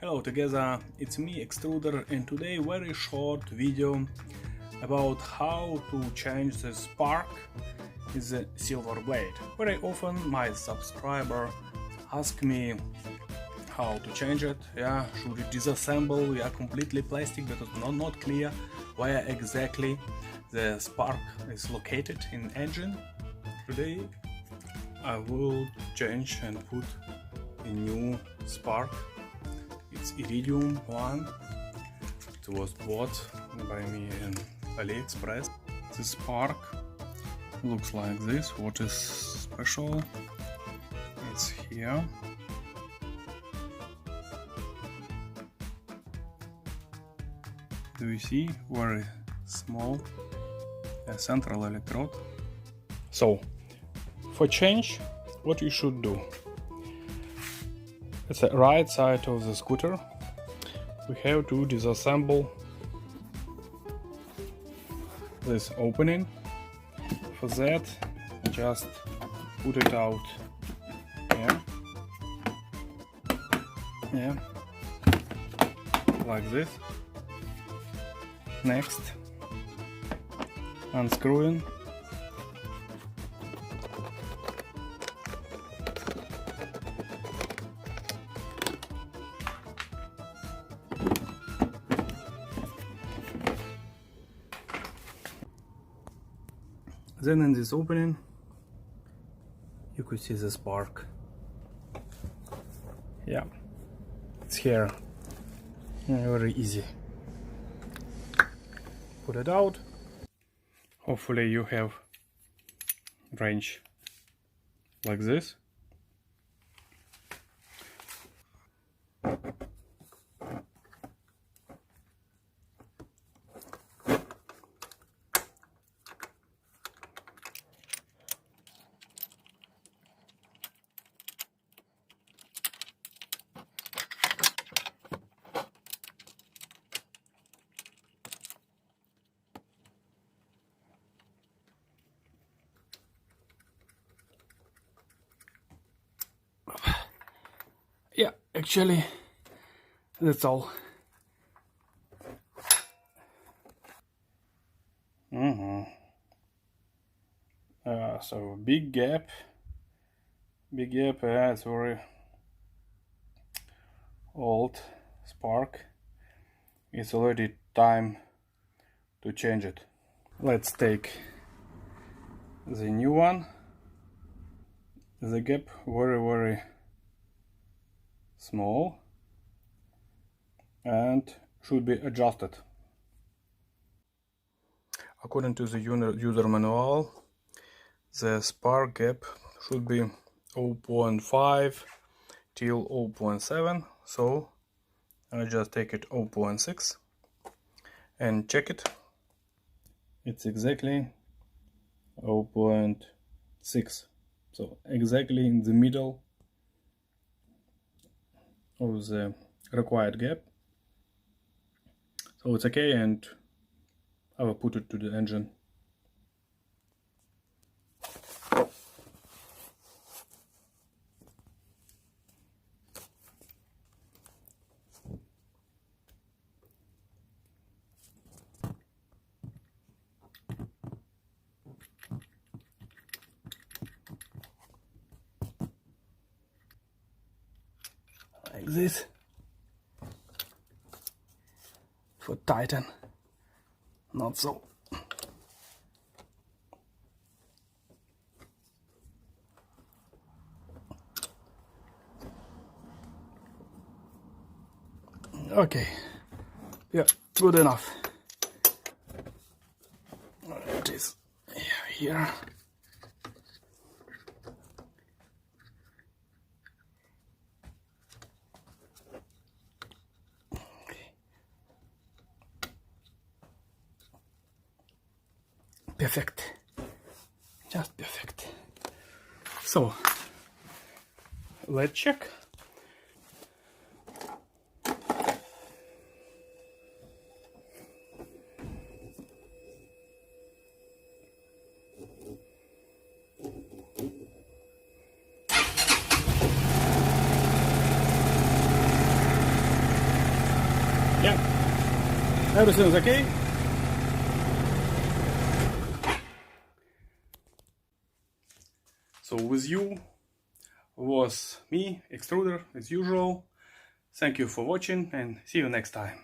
Hello together, it's me Extruder, and today very short video about how to change the spark in the silver blade. Very often my subscriber ask me how to change it. Should you disassemble completely plastic because not clear where exactly the spark is located in engine. Today I will change and put a new spark. It's Iridium one. It was bought by me in AliExpress. The spark looks like this. What is special? It's here. Do you see? Very small central electrode. So for change, what you should do? It's the right side of the scooter. We have to disassemble this opening. For that, just put it out here, like this. Next, unscrewing. Then in this opening you could see the spark. Yeah, it's here. Very easy. Put it out. Hopefully you have wrench like this. Yeah, actually, that's all. So big gap. It's very old spark. It's already time to change it. Let's take the new one. The gap very small and should be adjusted. According to the user manual, the spark gap should be 0.5 till 0.7, so I just take it 0.6 and check it. It's exactly 0.6, so exactly in the middle of the required gap, so it's okay, and I will put it to the engine. Like this, for tighten, not so. Okay, yeah, good enough. It is here. Perfect, just perfect. So let's check. Everything is okay? So with you was me, Extruder, as usual. Thank you for watching and see you next time.